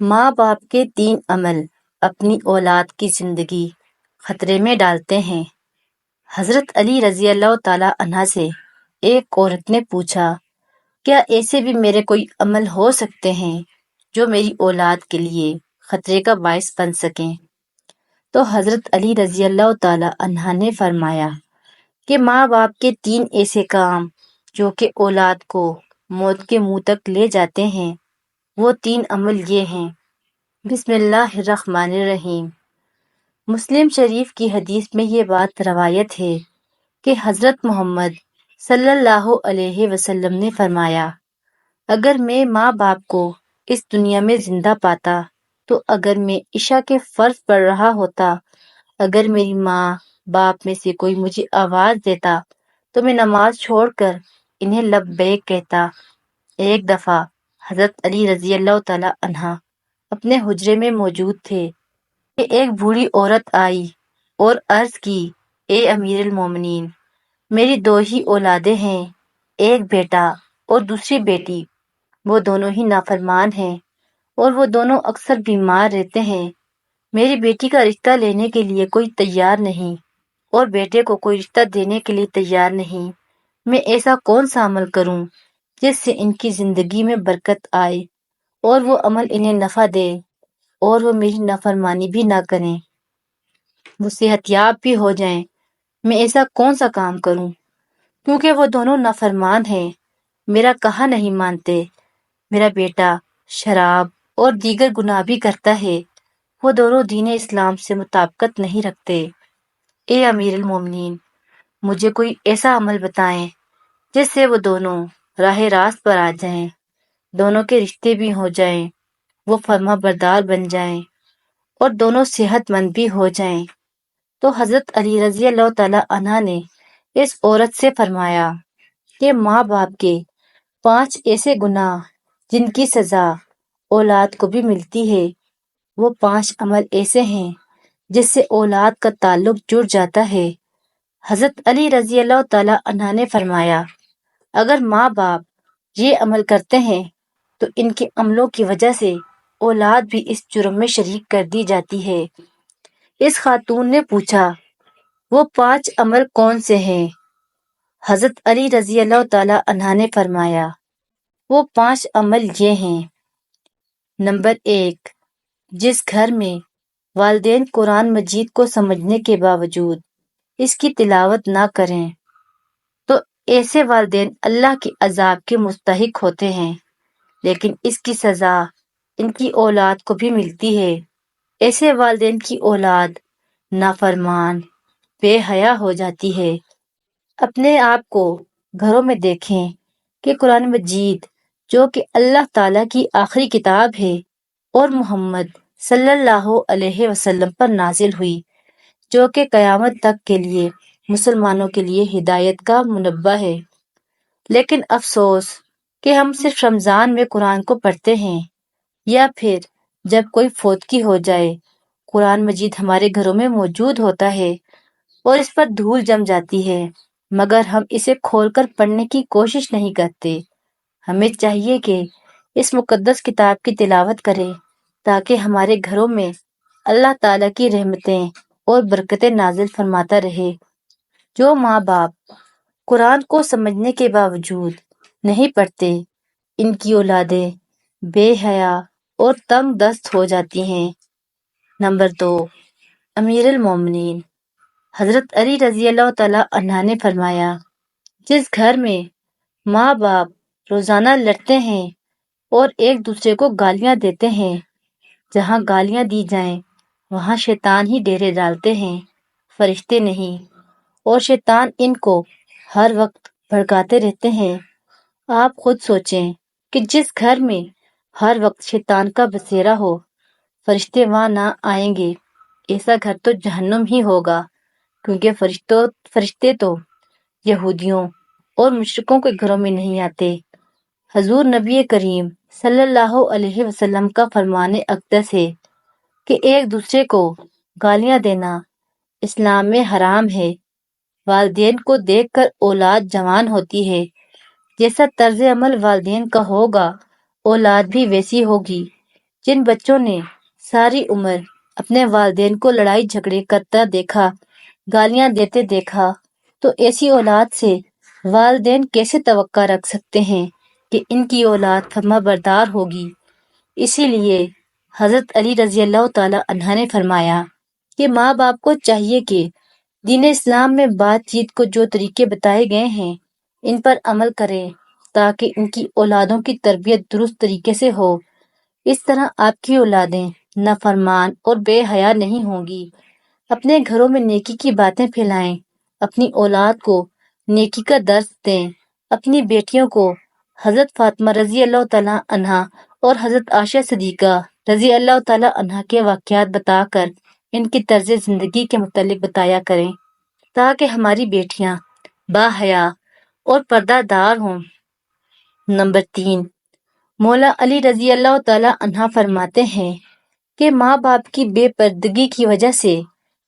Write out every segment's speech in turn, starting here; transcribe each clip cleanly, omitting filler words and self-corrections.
ماں باپ کے 3 عمل اپنی اولاد کی زندگی خطرے میں ڈالتے ہیں۔ حضرت علی رضی اللہ تعالیٰ عنہ سے ایک عورت نے پوچھا، کیا ایسے بھی میرے کوئی عمل ہو سکتے ہیں جو میری اولاد کے لیے خطرے کا باعث بن سکیں؟ تو حضرت علی رضی اللہ تعالیٰ عنہ نے فرمایا کہ ماں باپ کے 3 ایسے کام جو کہ اولاد کو موت کے منہ تک لے جاتے ہیں، وہ 3 عمل یہ ہیں۔ بسم اللہ الرحمن الرحیم۔ مسلم شریف کی حدیث میں یہ بات روایت ہے کہ حضرت محمد صلی اللہ علیہ وسلم نے فرمایا، اگر میں ماں باپ کو اس دنیا میں زندہ پاتا تو اگر میں عشاء کے فرض پڑھ رہا ہوتا، اگر میری ماں باپ میں سے کوئی مجھے آواز دیتا تو میں نماز چھوڑ کر انہیں لبیک کہتا۔ ایک دفعہ حضرت علی رضی اللہ تعالیٰ عنہ اپنے حجرے میں موجود تھے کہ ایک بوڑھی عورت آئی اور عرض کی، اے امیر المومنین، میری 2 ہی اولادیں ہیں، ایک بیٹا اور دوسری بیٹی، وہ دونوں ہی نافرمان ہیں اور وہ دونوں اکثر بیمار رہتے ہیں۔ میری بیٹی کا رشتہ لینے کے لیے کوئی تیار نہیں اور بیٹے کو کوئی رشتہ دینے کے لیے تیار نہیں۔ میں ایسا کون سا عمل کروں جس سے ان کی زندگی میں برکت آئے اور وہ عمل انہیں نفع دے اور وہ میری نافرمانی بھی نہ کریں، وہ صحت یاب بھی ہو جائیں؟ میں ایسا کون سا کام کروں؟ کیونکہ وہ دونوں نافرمان ہیں، میرا کہا نہیں مانتے، میرا بیٹا شراب اور دیگر گناہ بھی کرتا ہے، وہ دونوں دین اسلام سے مطابقت نہیں رکھتے۔ اے امیر المومنین، مجھے کوئی ایسا عمل بتائیں جس سے وہ دونوں راہ راست پر آ جائیں، دونوں کے رشتے بھی ہو جائیں، وہ فرما بردار بن جائیں اور دونوں صحت مند بھی ہو جائیں۔ تو حضرت علی رضی اللہ تعالیٰ عنہ نے اس عورت سے فرمایا کہ ماں باپ کے 5 ایسے گناہ جن کی سزا اولاد کو بھی ملتی ہے، وہ 5 عمل ایسے ہیں جس سے اولاد کا تعلق جڑ جاتا ہے۔ حضرت علی رضی اللہ تعالیٰ عنہ نے فرمایا، اگر ماں باپ یہ عمل کرتے ہیں تو ان کے عملوں کی وجہ سے اولاد بھی اس جرم میں شریک کر دی جاتی ہے۔ اس خاتون نے پوچھا، وہ 5 عمل کون سے ہیں؟ حضرت علی رضی اللہ تعالیٰ عنہ نے فرمایا، وہ 5 عمل یہ ہیں۔ نمبر 1، جس گھر میں والدین قرآن مجید کو سمجھنے کے باوجود اس کی تلاوت نہ کریں تو ایسے والدین اللہ کے عذاب کے مستحق ہوتے ہیں، لیکن اس کی سزا ان کی اولاد کو بھی ملتی ہے۔ ایسے والدین کی اولاد نافرمان، بے حیا ہو جاتی ہے۔ اپنے آپ کو گھروں میں دیکھیں کہ قرآن مجید جو کہ اللہ تعالیٰ کی آخری کتاب ہے اور محمد صلی اللہ علیہ وسلم پر نازل ہوئی، جو کہ قیامت تک کے لیے مسلمانوں کے لیے ہدایت کا منبع ہے، لیکن افسوس کہ ہم صرف رمضان میں قرآن کو پڑھتے ہیں، یا پھر جب کوئی فوتگی ہو جائے قرآن مجید ہمارے گھروں میں موجود ہوتا ہے اور اس پر دھول جم جاتی ہے، مگر ہم اسے کھول کر پڑھنے کی کوشش نہیں کرتے۔ ہمیں چاہیے کہ اس مقدس کتاب کی تلاوت کریں تاکہ ہمارے گھروں میں اللہ تعالیٰ کی رحمتیں اور برکتیں نازل فرماتا رہے۔ جو ماں باپ قرآن کو سمجھنے کے باوجود نہیں پڑھتے، ان کی اولادیں بے حیا اور تنگ دست ہو جاتی ہیں۔ نمبر 2، امیر المومنین حضرت علی رضی اللہ تعالیٰ عنہ نے فرمایا، جس گھر میں ماں باپ روزانہ لڑتے ہیں اور ایک دوسرے کو گالیاں دیتے ہیں، جہاں گالیاں دی جائیں وہاں شیطان ہی ڈیرے ڈالتے ہیں، فرشتے نہیں، اور شیطان ان کو ہر وقت بھڑکاتے رہتے ہیں۔ آپ خود سوچیں کہ جس گھر میں ہر وقت شیطان کا بسیرا ہو، فرشتے وہاں نہ آئیں گے، ایسا گھر تو جہنم ہی ہوگا، کیونکہ فرشتے تو یہودیوں اور مشرکوں کے گھروں میں نہیں آتے۔ حضور نبی کریم صلی اللہ علیہ وسلم کا فرمان اقدس ہے کہ ایک دوسرے کو گالیاں دینا اسلام میں حرام ہے۔ والدین کو دیکھ کر اولاد جوان ہوتی ہے، جیسا طرز عمل والدین کا ہوگا اولاد بھی ویسی ہوگی۔ جن بچوں نے ساری عمر اپنے والدین کو لڑائی جھگڑے کرتا دیکھا، گالیاں دیتے دیکھا، تو ایسی اولاد سے والدین کیسے توقع رکھ سکتے ہیں کہ ان کی اولاد فرما بردار ہوگی؟ اسی لیے حضرت علی رضی اللہ تعالی عنہ نے فرمایا کہ ماں باپ کو چاہیے کہ دین اسلام میں بات چیت کو جو طریقے بتائے گئے ہیں ان پر عمل کریں تاکہ ان کی اولادوں کی تربیت درست طریقے سے ہو۔ اس طرح آپ کی اولادیں نافرمان اور بے حیا نہیں ہوں گی۔ اپنے گھروں میں نیکی کی باتیں پھیلائیں، اپنی اولاد کو نیکی کا درس دیں۔ اپنی بیٹیوں کو حضرت فاطمہ رضی اللہ تعالیٰ عنہا اور حضرت عائشہ صدیقہ رضی اللہ تعالیٰ عنہا کے واقعات بتا کر ان کی طرز زندگی کے متعلق بتایا کریں تاکہ ہماری بیٹیاں باحیا اور پردہ دار ہوں۔ نمبر 3، مولا علی رضی اللہ تعالیٰ عنہ فرماتے ہیں کہ ماں باپ کی بے پردگی کی وجہ سے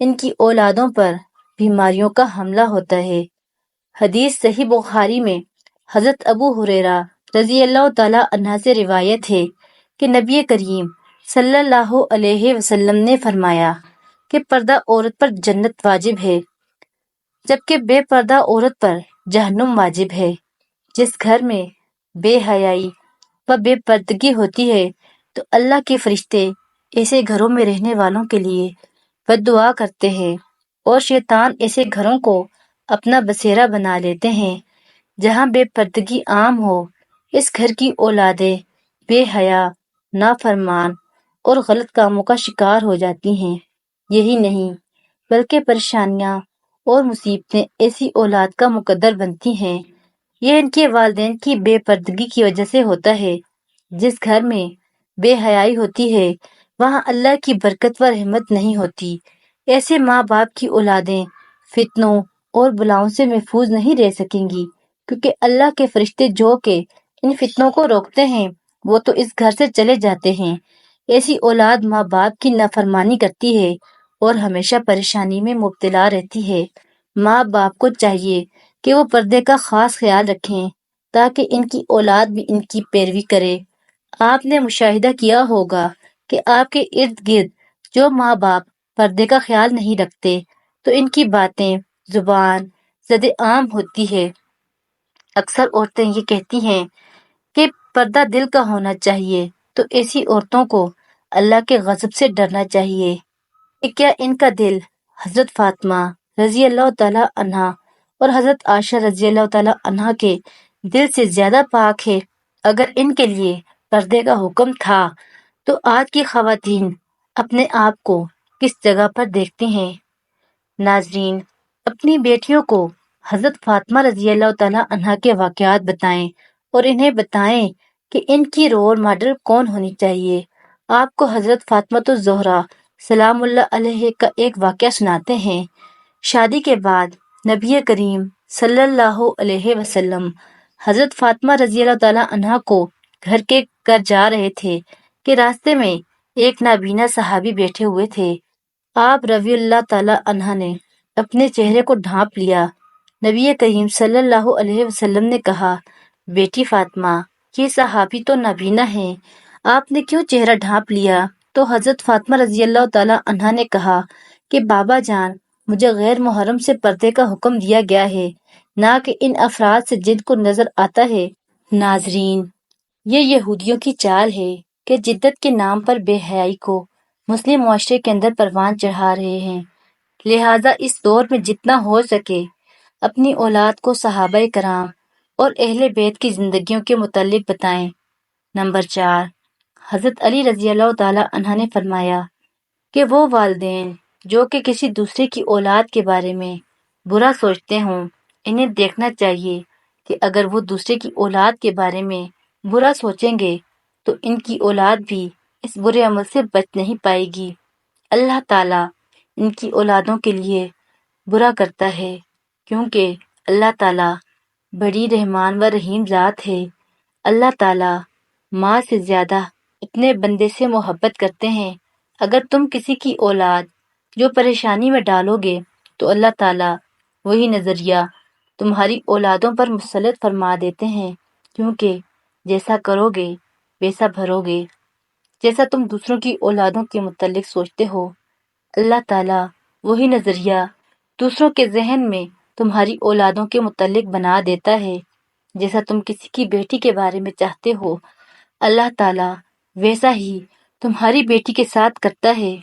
ان کی اولادوں پر بیماریوں کا حملہ ہوتا ہے۔ حدیث صحیح بخاری میں حضرت ابو ہریرہ رضی اللہ تعالیٰ عنہ سے روایت ہے کہ نبی کریم صلی اللہ علیہ وسلم نے فرمایا کہ پردہ عورت پر جنت واجب ہے جبکہ بے پردہ عورت پر جہنم واجب ہے۔ جس گھر میں بے حیائی و بے پردگی ہوتی ہے تو اللہ کے فرشتے ایسے گھروں میں رہنے والوں کے لیے بد دعا کرتے ہیں اور شیطان ایسے گھروں کو اپنا بسیرا بنا لیتے ہیں جہاں بے پردگی عام ہو۔ اس گھر کی اولادیں بے حیا، نافرمان اور غلط کاموں کا شکار ہو جاتی ہیں۔ یہی نہیں بلکہ پریشانیاں اور مصیبتیں ایسی اولاد کا مقدر بنتی ہیں۔ یہ ان کے والدین کی بے پردگی کی وجہ سے ہوتا ہے۔ جس گھر میں بے حیائی ہوتی ہے وہاں اللہ کی برکت و رحمت نہیں ہوتی۔ ایسے ماں باپ کی اولادیں فتنوں اور بلاؤں سے محفوظ نہیں رہ سکیں گی کیونکہ اللہ کے فرشتے جو کہ ان فتنوں کو روکتے ہیں وہ تو اس گھر سے چلے جاتے ہیں۔ ایسی اولاد ماں باپ کی نافرمانی کرتی ہے اور ہمیشہ پریشانی میں مبتلا رہتی ہے۔ ماں باپ کو چاہیے کہ وہ پردے کا خاص خیال رکھیں تاکہ ان کی اولاد بھی ان کی پیروی کرے۔ آپ نے مشاہدہ کیا ہوگا کہ آپ کے ارد گرد جو ماں باپ پردے کا خیال نہیں رکھتے تو ان کی باتیں زبان زد عام ہوتی ہے۔ اکثر عورتیں یہ کہتی ہیں کہ پردہ دل کا ہونا چاہیے، تو ایسی عورتوں کو اللہ کے غضب سے ڈرنا چاہیے کہ کیا ان کا دل حضرت فاطمہ رضی اللہ تعالیٰ عنہا اور حضرت عائشہ رضی اللہ تعالیٰ عنہا کے دل سے زیادہ پاک ہے؟ اگر ان کے لیے پردے کا حکم تھا تو آج کی خواتین اپنے آپ کو کس جگہ پر دیکھتی ہیں؟ ناظرین، اپنی بیٹیوں کو حضرت فاطمہ رضی اللہ تعالیٰ عنہا کے واقعات بتائیں اور انہیں بتائیں کہ ان کی رول ماڈل کون ہونی چاہیے۔ آپ کو حضرت فاطمہ الزہرا سلام اللہ علیہ کا ایک واقعہ سناتے ہیں۔ شادی کے بعد نبی کریم صلی اللہ علیہ وسلم حضرت فاطمہ رضی اللہ تعالیٰ عنہا کو گھر کے کر جا رہے تھے کہ راستے میں ایک نابینا صحابی بیٹھے ہوئے تھے۔ آپ رضی اللہ تعالیٰ عنہ نے اپنے چہرے کو ڈھانپ لیا۔ نبی کریم صلی اللہ علیہ وسلم نے کہا، بیٹی فاطمہ، یہ صحابی تو نابینا ہیں، آپ نے کیوں چہرہ ڈھانپ لیا؟ تو حضرت فاطمہ رضی اللہ تعالیٰ عنہ نے کہا کہ بابا جان، مجھے غیر محرم سے پردے کا حکم دیا گیا ہے، نہ کہ ان افراد سے جن کو نظر آتا ہے۔ ناظرین، یہ یہودیوں کی چال ہے کہ جدت کے نام پر بے حیائی کو مسلم معاشرے کے اندر پروان چڑھا رہے ہیں۔ لہٰذا اس دور میں جتنا ہو سکے اپنی اولاد کو صحابہ کرام اور اہل بیت کی زندگیوں کے متعلق بتائیں۔ نمبر 4، حضرت علی رضی اللہ تعالیٰ عنہ نے فرمایا کہ وہ والدین جو کہ کسی دوسرے کی اولاد کے بارے میں برا سوچتے ہوں، انہیں دیکھنا چاہیے کہ اگر وہ دوسرے کی اولاد کے بارے میں برا سوچیں گے تو ان کی اولاد بھی اس برے عمل سے بچ نہیں پائے گی۔ اللہ تعالیٰ ان کی اولادوں کے لیے برا کرتا ہے کیونکہ اللہ تعالیٰ بڑی رحمان و رحیم ذات ہے۔ اللہ تعالیٰ ماں سے زیادہ اپنے بندے سے محبت کرتے ہیں۔ اگر تم کسی کی اولاد جو پریشانی میں ڈالو گے تو اللہ تعالیٰ وہی نظریہ تمہاری اولادوں پر مسلط فرما دیتے ہیں، کیونکہ جیسا کرو گے ویسا بھرو گے۔ جیسا تم دوسروں کی اولادوں کے متعلق سوچتے ہو، اللہ تعالیٰ وہی نظریہ دوسروں کے ذہن میں تمہاری اولادوں کے متعلق بنا دیتا ہے۔ جیسا تم کسی کی بیٹی کے بارے میں چاہتے ہو، اللہ تعالیٰ ویسا ہی تمہاری بیٹی کے ساتھ کرتا ہے۔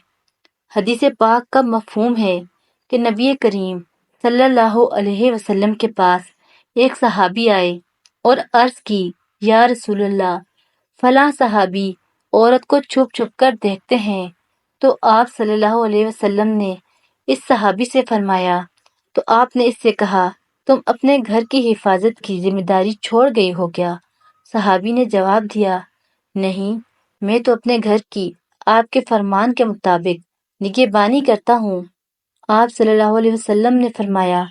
حدیث پاک کا مفہوم ہے کہ نبی کریم صلی اللہ علیہ وسلم کے پاس ایک صحابی آئے اور عرض کی، یا رسول اللہ، فلاں صحابی عورت کو چھپ چھپ کر دیکھتے ہیں۔ تو آپ صلی اللہ علیہ وسلم نے اس صحابی سے فرمایا، تو آپ نے اس سے کہا، تم اپنے گھر کی حفاظت کی ذمہ داری چھوڑ گئے ہو کیا؟ صحابی نے جواب دیا، نہیں، میں تو اپنے گھر کی آپ کے فرمان کے مطابق نگہبانی کرتا ہوں۔ آپ صلی اللہ علیہ وسلم نے فرمایا،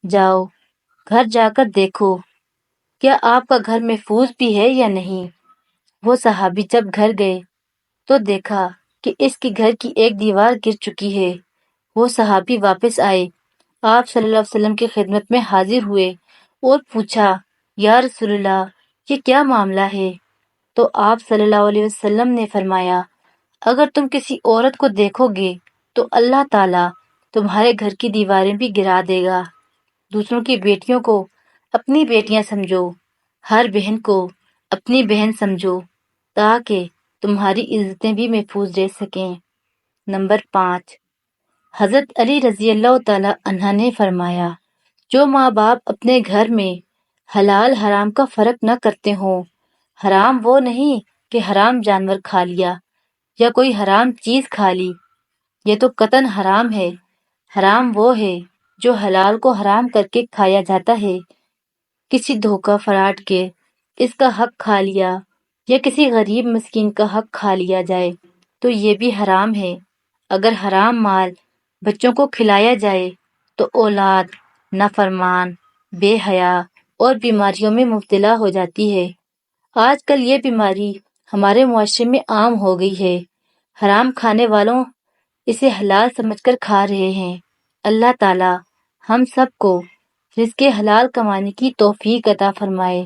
جاؤ گھر جا کر دیکھو کیا آپ کا گھر محفوظ بھی ہے یا نہیں۔ وہ صحابی جب گھر گئے تو دیکھا کہ اس کے گھر کی ایک دیوار گر چکی ہے۔ وہ صحابی واپس آئے، آپ صلی اللہ علیہ وسلم کی خدمت میں حاضر ہوئے اور پوچھا، یا رسول اللہ، یہ کیا معاملہ ہے؟ تو آپ صلی اللہ علیہ وسلم نے فرمایا، اگر تم کسی عورت کو دیکھو گے تو اللہ تعالیٰ تمہارے گھر کی دیواریں بھی گرا دے گا۔ دوسروں کی بیٹیوں کو اپنی بیٹیاں سمجھو، ہر بہن کو اپنی بہن سمجھو، تاکہ تمہاری عزتیں بھی محفوظ رہ سکیں۔ نمبر 5، حضرت علی رضی اللہ تعالی عنہ نے فرمایا، جو ماں باپ اپنے گھر میں حلال حرام کا فرق نہ کرتے ہوں، حرام وہ نہیں کہ حرام جانور کھا لیا یا کوئی حرام چیز کھا لی، یہ تو قطعاً حرام ہے۔ حرام وہ ہے جو حلال کو حرام کر کے کھایا جاتا ہے، کسی دھوکہ فراڈ کے اس کا حق کھا لیا یا کسی غریب مسکین کا حق کھا لیا جائے تو یہ بھی حرام ہے۔ اگر حرام مال بچوں کو کھلایا جائے تو اولاد نافرمان، بے حیا اور بیماریوں میں مبتلا ہو جاتی ہے۔ آج کل یہ بیماری ہمارے معاشرے میں عام ہو گئی ہے۔ حرام کھانے والوں اسے حلال سمجھ کر کھا رہے ہیں۔ اللہ تعالیٰ ہم سب کو رزق حلال کمانے کی توفیق عطا فرمائے۔